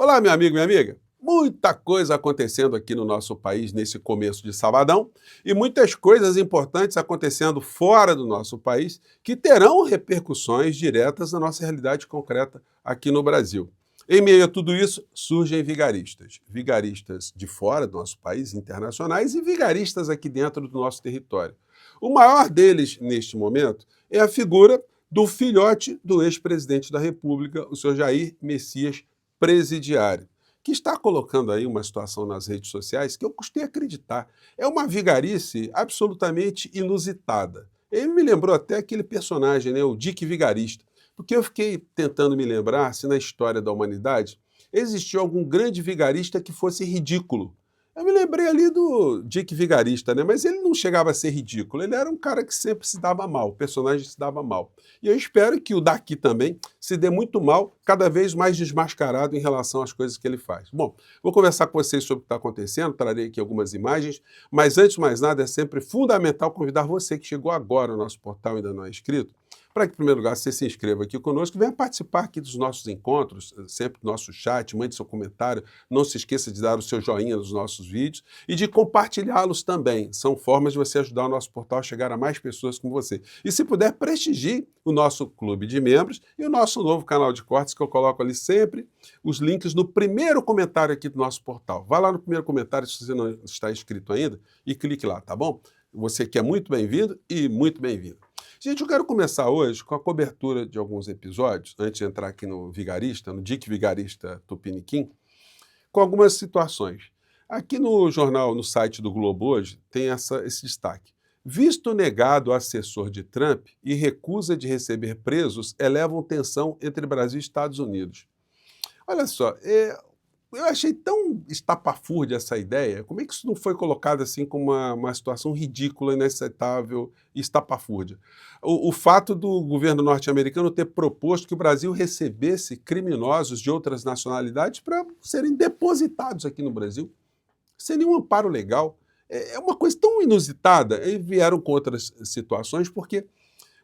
Olá, meu amigo, minha amiga. Muita coisa acontecendo aqui no nosso país nesse começo de sabadão e muitas coisas importantes acontecendo fora do nosso país que terão repercussões diretas na nossa realidade concreta aqui no Brasil. Em meio a tudo isso, surgem vigaristas. Vigaristas de fora do nosso país, internacionais, e vigaristas aqui dentro do nosso território. O maior deles, neste momento, é a figura do filhote do ex-presidente da República, o senhor Jair Messias Presidiário, que está colocando aí uma situação nas redes sociais que eu custei acreditar. É uma vigarice absolutamente inusitada. Ele me lembrou até aquele personagem, né, o Dick Vigarista, porque eu fiquei tentando me lembrar se na história da humanidade existiu algum grande vigarista que fosse ridículo. Eu me lembrei ali do Dick Vigarista, né? Mas ele não chegava a ser ridículo, ele era um cara que sempre se dava mal, o personagem se dava mal. E eu espero que o daqui também se dê muito mal, cada vez mais desmascarado em relação às coisas que ele faz. Bom, vou conversar com vocês sobre o que está acontecendo, trarei aqui algumas imagens, mas antes de mais nada é sempre fundamental convidar você que chegou agora ao nosso portal e ainda não é inscrito, para que, em primeiro lugar, você se inscreva aqui conosco, venha participar aqui dos nossos encontros, sempre do nosso chat, mande seu comentário, não se esqueça de dar o seu joinha nos nossos vídeos e de compartilhá-los também. São formas de você ajudar o nosso portal a chegar a mais pessoas como você. E se puder, prestigie o nosso clube de membros e o nosso novo canal de cortes, que eu coloco ali sempre os links no primeiro comentário aqui do nosso portal. Vá lá no primeiro comentário, se você não está inscrito ainda, e clique lá, tá bom? Você que é muito bem-vindo e muito bem-vindo. Gente, eu quero começar hoje com a cobertura de alguns episódios, antes de entrar aqui no Vigarista, no Dick Vigarista Tupiniquim, com algumas situações. Aqui no jornal, no site do Globo hoje, tem esse destaque. Visto negado a assessor de Trump e recusa de receber presos elevam tensão entre Brasil e Estados Unidos. Olha só, eu achei tão estapafúrdia essa ideia. Como é que isso não foi colocado assim como uma situação ridícula, inaceitável e estapafúrdia? O fato do governo norte-americano ter proposto que o Brasil recebesse criminosos de outras nacionalidades para serem depositados aqui no Brasil, sem nenhum amparo legal. É uma coisa tão inusitada. E vieram com outras situações, porque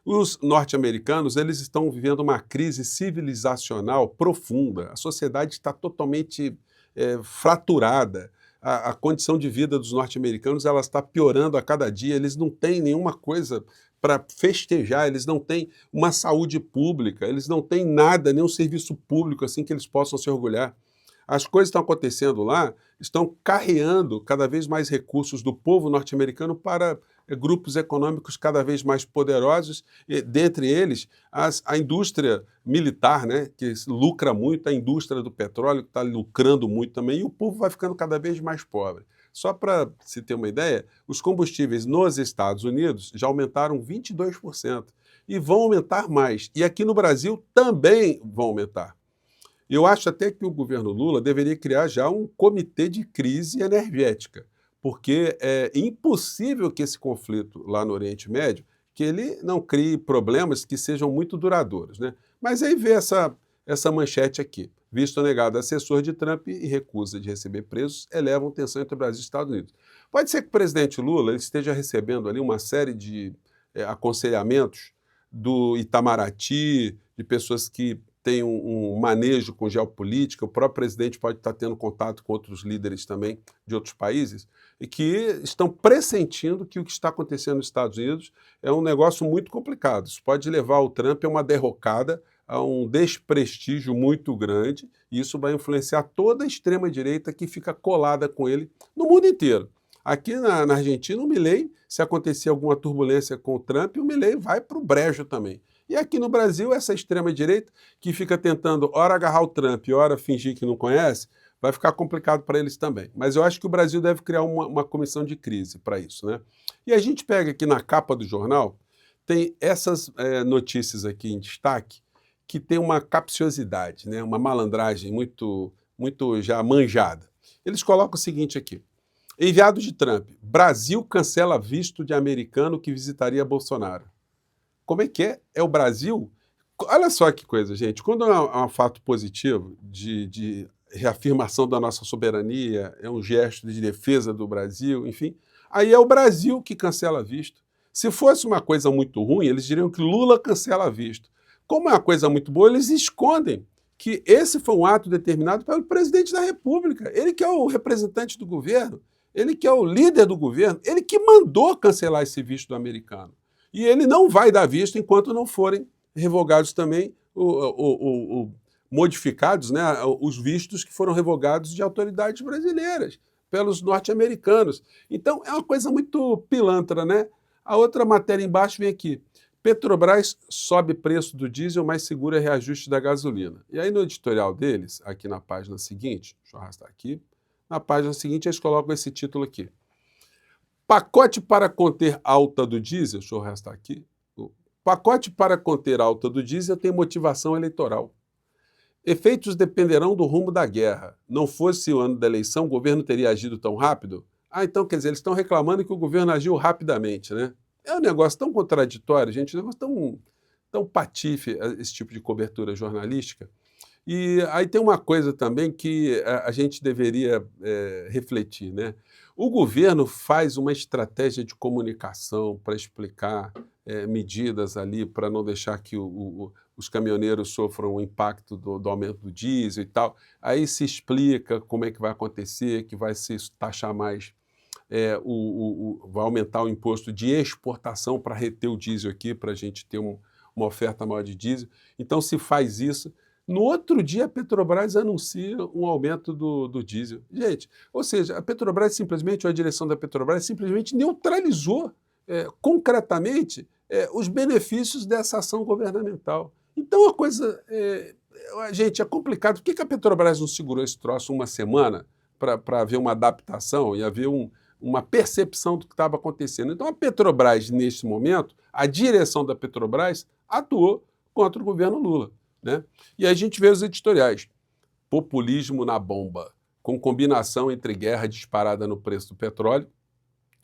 os norte-americanos, eles estão vivendo uma crise civilizacional profunda. A sociedade está totalmente fraturada. A condição de vida dos norte-americanos ela está piorando a cada dia. Eles não têm nenhuma coisa para festejar, eles não têm uma saúde pública, eles não têm nada, nenhum serviço público assim que eles possam se orgulhar. As coisas que estão acontecendo lá estão carreando cada vez mais recursos do povo norte-americano para grupos econômicos cada vez mais poderosos, e, dentre eles a indústria militar, né, que lucra muito, a indústria do petróleo que está lucrando muito também, e o povo vai ficando cada vez mais pobre. Só para se ter uma ideia, os combustíveis nos Estados Unidos já aumentaram 22% e vão aumentar mais. E aqui no Brasil também vão aumentar. Eu acho até que o governo Lula deveria criar já um comitê de crise energética, porque é impossível que esse conflito lá no Oriente Médio, que ele não crie problemas que sejam muito duradouros, né? Mas aí vê essa manchete aqui. Visto negado assessor de Trump e recusa de receber presos, elevam tensão entre o Brasil e os Estados Unidos. Pode ser que o presidente Lula ele esteja recebendo ali uma série de aconselhamentos do Itamaraty, de pessoas que tem um manejo com geopolítica, o próprio presidente pode estar tendo contato com outros líderes também de outros países, e que estão pressentindo que o que está acontecendo nos Estados Unidos é um negócio muito complicado. Isso pode levar o Trump a uma derrocada, a um desprestígio muito grande, e isso vai influenciar toda a extrema-direita que fica colada com ele no mundo inteiro. Aqui na Argentina, o Milei, se acontecer alguma turbulência com o Trump, o Milei vai para o brejo também. E aqui no Brasil, essa extrema-direita, que fica tentando ora agarrar o Trump, ora fingir que não conhece, vai ficar complicado para eles também. Mas eu acho que o Brasil deve criar uma comissão de crise para isso, né? E a gente pega aqui na capa do jornal, tem essas notícias aqui em destaque, que tem uma capciosidade, né? Uma malandragem muito já manjada. Eles colocam o seguinte aqui. Enviado de Trump, Brasil cancela visto de americano que visitaria Bolsonaro. Como é que é? É o Brasil? Olha só que coisa, gente. Quando é um fato positivo de reafirmação da nossa soberania, é um gesto de defesa do Brasil, enfim, aí é o Brasil que cancela visto. Se fosse uma coisa muito ruim, eles diriam que Lula cancela visto. Como é uma coisa muito boa, eles escondem que esse foi um ato determinado pelo presidente da República, ele que é o representante do governo, ele que é o líder do governo, ele que mandou cancelar esse visto do americano. E ele não vai dar visto enquanto não forem revogados também, modificados, né, os vistos que foram revogados de autoridades brasileiras, pelos norte-americanos. Então, é uma coisa muito pilantra, né? A outra matéria embaixo vem aqui. Petrobras sobe preço do diesel, mas segura reajuste da gasolina. E aí no editorial deles, aqui na página seguinte, deixa eu arrastar aqui, na página seguinte eles colocam esse título aqui. Pacote para conter alta do diesel, deixa eu arrastar aqui. O pacote para conter alta do diesel tem motivação eleitoral. Efeitos dependerão do rumo da guerra. Não fosse o ano da eleição, o governo teria agido tão rápido? Ah, então quer dizer, eles estão reclamando que o governo agiu rapidamente, né? É um negócio tão contraditório, gente, um negócio tão patife, esse tipo de cobertura jornalística. E aí tem uma coisa também que a gente deveria refletir, né? O governo faz uma estratégia de comunicação para explicar medidas ali para não deixar que os caminhoneiros sofram o impacto do aumento do diesel e tal. Aí se explica como é que vai acontecer, que vai se taxar mais, vai aumentar o imposto de exportação para reter o diesel aqui, para a gente ter uma oferta maior de diesel. Então se faz isso. No outro dia, a Petrobras anuncia um aumento do diesel. Gente, ou seja, a Petrobras simplesmente, ou a direção da Petrobras simplesmente neutralizou concretamente os benefícios dessa ação governamental. Então a coisa, gente, é complicado. Por que a Petrobras não segurou esse troço uma semana para haver uma adaptação e haver uma percepção do que estava acontecendo? Então a Petrobras, neste momento, a direção da Petrobras atuou contra o governo Lula. Né? E aí a gente vê os editoriais. Populismo na bomba, com combinação entre guerra disparada no preço do petróleo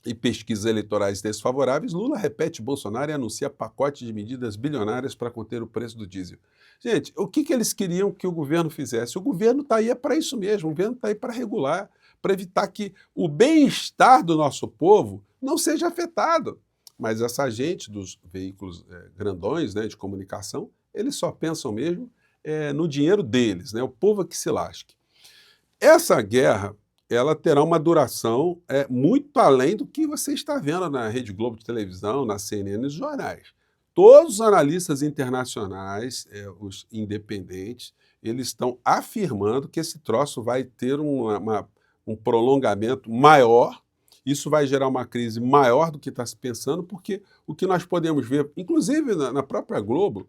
e pesquisas eleitorais desfavoráveis, Lula repete Bolsonaro e anuncia pacote de medidas bilionárias para conter o preço do diesel. Gente, o que eles queriam que o governo fizesse? O governo está aí para isso mesmo, o governo está aí para regular, para evitar que o bem-estar do nosso povo não seja afetado. Mas essa gente dos veículos grandões, né, de comunicação, eles só pensam mesmo no dinheiro deles, né? O povo é que se lasque. Essa guerra, ela terá uma duração muito além do que você está vendo na Rede Globo de televisão, na CNN e nos jornais. Todos os analistas internacionais, os independentes, eles estão afirmando que esse troço vai ter um prolongamento maior. Isso vai gerar uma crise maior do que está se pensando, porque o que nós podemos ver, inclusive na própria Globo,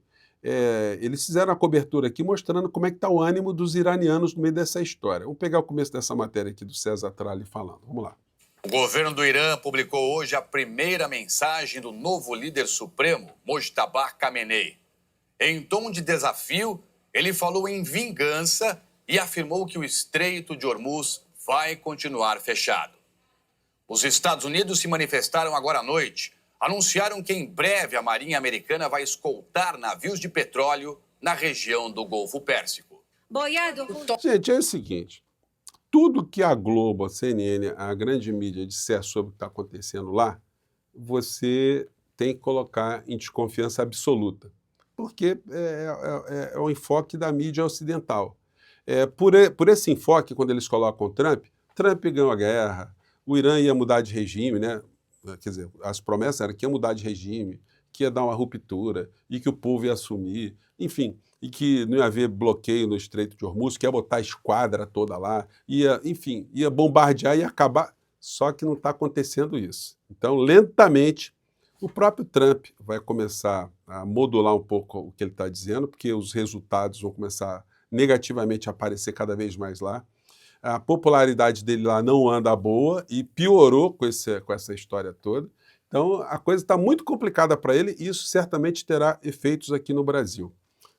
eles fizeram a cobertura aqui mostrando como é que está o ânimo dos iranianos no meio dessa história. Vamos pegar o começo dessa matéria aqui do César Tralli falando. Vamos lá. O governo do Irã publicou hoje a primeira mensagem do novo líder supremo, Mojtaba Khamenei. Em tom de desafio, ele falou em vingança e afirmou que o Estreito de Hormuz vai continuar fechado. Os Estados Unidos se manifestaram agora à noite. Anunciaram que em breve a Marinha Americana vai escoltar navios de petróleo na região do Golfo Pérsico. Gente, é o seguinte, tudo que a Globo, a CNN, a grande mídia disser sobre o que está acontecendo lá, você tem que colocar em desconfiança absoluta, porque é o enfoque da mídia ocidental. Por esse enfoque, quando eles colocam Trump ganhou a guerra, o Irã ia mudar de regime, né? Quer dizer, as promessas eram que ia mudar de regime, que ia dar uma ruptura e que o povo ia assumir, enfim, e que não ia haver bloqueio no Estreito de Hormuz, que ia botar a esquadra toda lá, ia bombardear e acabar. Só que não está acontecendo isso. Então, lentamente, o próprio Trump vai começar a modular um pouco o que ele está dizendo, porque os resultados vão começar negativamente a aparecer cada vez mais lá. A popularidade dele lá não anda boa e piorou com essa história toda. Então, a coisa está muito complicada para ele e isso certamente terá efeitos aqui no Brasil.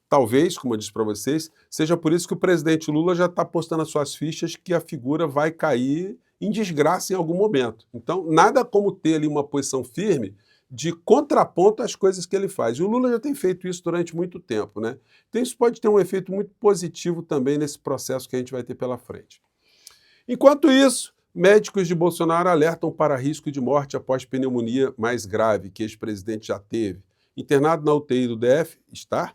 Talvez, como eu disse para vocês, seja por isso que o presidente Lula já está postando as suas fichas que a figura vai cair em desgraça em algum momento. Então, nada como ter ali uma posição firme de contraponto às coisas que ele faz. E o Lula já tem feito isso durante muito tempo, né? Então, isso pode ter um efeito muito positivo também nesse processo que a gente vai ter pela frente. Enquanto isso, médicos de Bolsonaro alertam para risco de morte após pneumonia mais grave que o ex-presidente já teve. Internado na UTI do DF, está.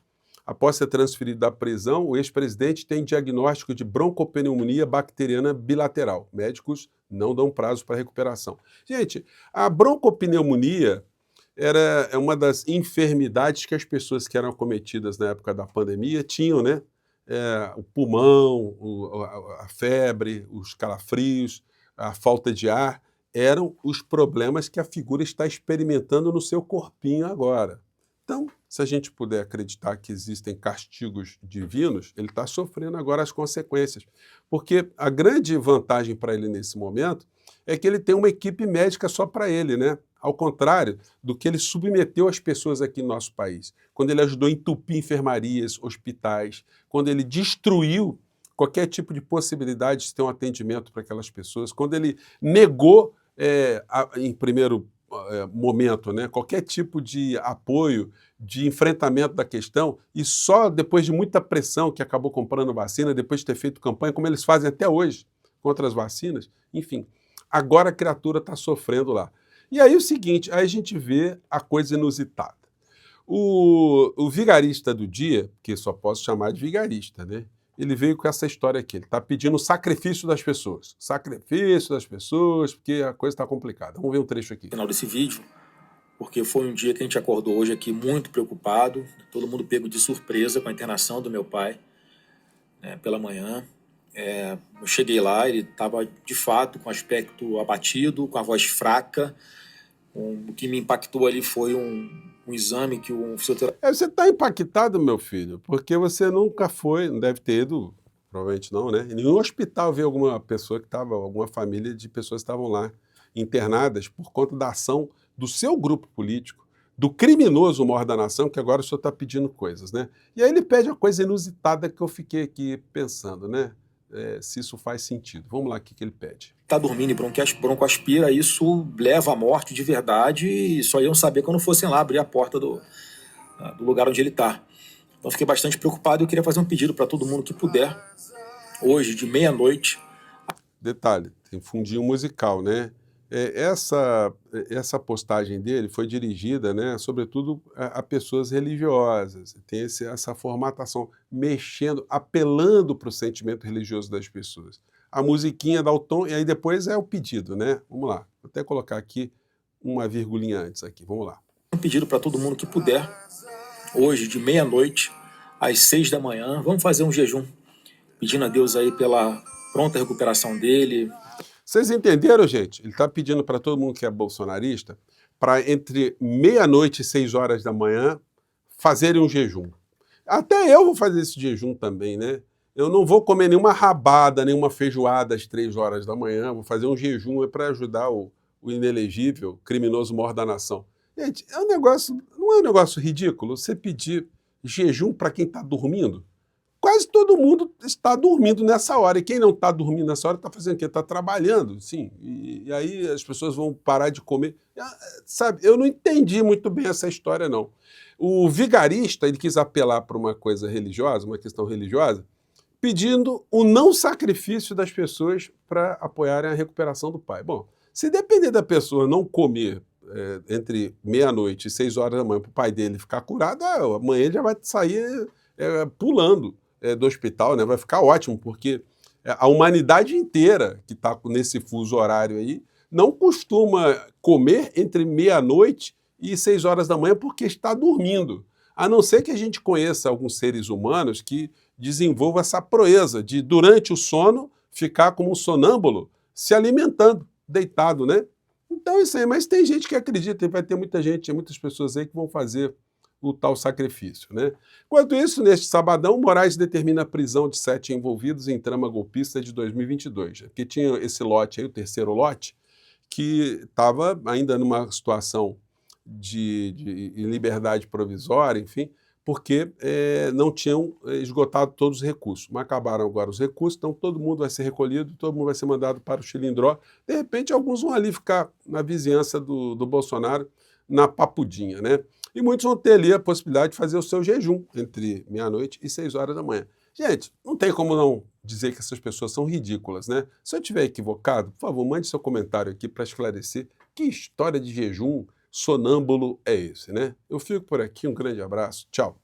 após ser transferido da prisão, o ex-presidente tem diagnóstico de broncopneumonia bacteriana bilateral. Médicos não dão prazo para recuperação. Gente, a broncopneumonia é uma das enfermidades que as pessoas que eram acometidas na época da pandemia tinham, né? O pulmão, a febre, os calafrios, a falta de ar, eram os problemas que a figura está experimentando no seu corpinho agora. Então, se a gente puder acreditar que existem castigos divinos, ele está sofrendo agora as consequências. Porque a grande vantagem para ele nesse momento é que ele tem uma equipe médica só para ele, né? Ao contrário do que ele submeteu as pessoas aqui no nosso país. Quando ele ajudou a entupir enfermarias, hospitais, quando ele destruiu qualquer tipo de possibilidade de ter um atendimento para aquelas pessoas, quando ele negou, em primeiro momento, né, qualquer tipo de apoio, de enfrentamento da questão, e só depois de muita pressão que acabou comprando vacina, depois de ter feito campanha, como eles fazem até hoje contra as vacinas, enfim, agora a criatura está sofrendo lá. E aí o seguinte, aí a gente vê a coisa inusitada. O vigarista do dia, que só posso chamar de vigarista, né? Ele veio com essa história aqui, ele está pedindo o sacrifício das pessoas. Sacrifício das pessoas, porque a coisa está complicada. Vamos ver um trecho aqui. No final desse vídeo, porque foi um dia que a gente acordou hoje aqui muito preocupado, todo mundo pego de surpresa com a internação do meu pai, né, pela manhã. Eu cheguei lá, ele estava de fato com aspecto abatido, com a voz fraca. O que me impactou ali foi um exame que o fisioterapeuta... Você está impactado, meu filho, porque você nunca foi, não deve ter ido, provavelmente não, né? Em nenhum hospital ver alguma pessoa que estava, alguma família de pessoas que estavam lá internadas por conta da ação do seu grupo político, do criminoso maior da nação, que agora o senhor está pedindo coisas, né? E aí ele pede uma coisa inusitada que eu fiquei aqui pensando, né? Se isso faz sentido. Vamos lá, o que ele pede. Está dormindo e broncoaspira, isso leva à morte de verdade, e só iam saber quando fossem lá abrir a porta do lugar onde ele está. Então fiquei bastante preocupado e eu queria fazer um pedido para todo mundo que puder, hoje, de meia-noite. Detalhe, tem fundinho musical, né? Essa postagem dele foi dirigida, né, sobretudo a pessoas religiosas. Tem essa formatação, mexendo, apelando para o sentimento religioso das pessoas. A musiquinha dá o tom e aí depois é o pedido, né? Vamos lá, vou até colocar aqui uma virgulinha antes aqui, vamos lá. Um pedido para todo mundo que puder, hoje, de meia-noite às 6 da manhã, vamos fazer um jejum, pedindo a Deus aí pela pronta recuperação dele. Vocês entenderam, gente? Ele está pedindo para todo mundo que é bolsonarista para entre meia-noite e 6 horas da manhã fazerem um jejum. Até eu vou fazer esse jejum também, né? Eu não vou comer nenhuma rabada, nenhuma feijoada às 3 horas da manhã, vou fazer um jejum para ajudar o inelegível, criminoso maior da nação. Gente, não é um negócio ridículo você pedir jejum para quem está dormindo? Quase todo mundo está dormindo nessa hora, e quem não está dormindo nessa hora está fazendo o quê? Está trabalhando, sim, e aí as pessoas vão parar de comer. Sabe, eu não entendi muito bem essa história, não. O vigarista, ele quis apelar para uma coisa religiosa, uma questão religiosa, pedindo o não sacrifício das pessoas para apoiarem a recuperação do pai. Bom, se depender da pessoa não comer entre meia-noite e 6 horas da manhã para o pai dele ficar curado, amanhã ele já vai sair pulando do hospital, né? Vai ficar ótimo, porque a humanidade inteira que está nesse fuso horário aí não costuma comer entre meia-noite e 6 horas da manhã porque está dormindo. A não ser que a gente conheça alguns seres humanos que desenvolvam essa proeza de, durante o sono, ficar como um sonâmbulo se alimentando, deitado, né? Então é isso aí, mas tem gente que acredita, vai ter muitas pessoas aí que vão fazer o tal sacrifício, né? Enquanto isso, neste sabadão, Moraes determina a prisão de 7 envolvidos em trama golpista de 2022, porque tinha esse lote aí, o terceiro lote, que estava ainda numa situação de liberdade provisória, enfim, porque não tinham esgotado todos os recursos. Mas acabaram agora os recursos, então todo mundo vai ser recolhido, todo mundo vai ser mandado para o Chilindró. De repente, alguns vão ali ficar na vizinhança do Bolsonaro, na papudinha, né? E muitos vão ter ali a possibilidade de fazer o seu jejum entre meia-noite e 6 horas da manhã. Gente, não tem como não dizer que essas pessoas são ridículas, né? Se eu estiver equivocado, por favor, mande seu comentário aqui para esclarecer que história de jejum sonâmbulo é esse, né? Eu fico por aqui, um grande abraço, tchau.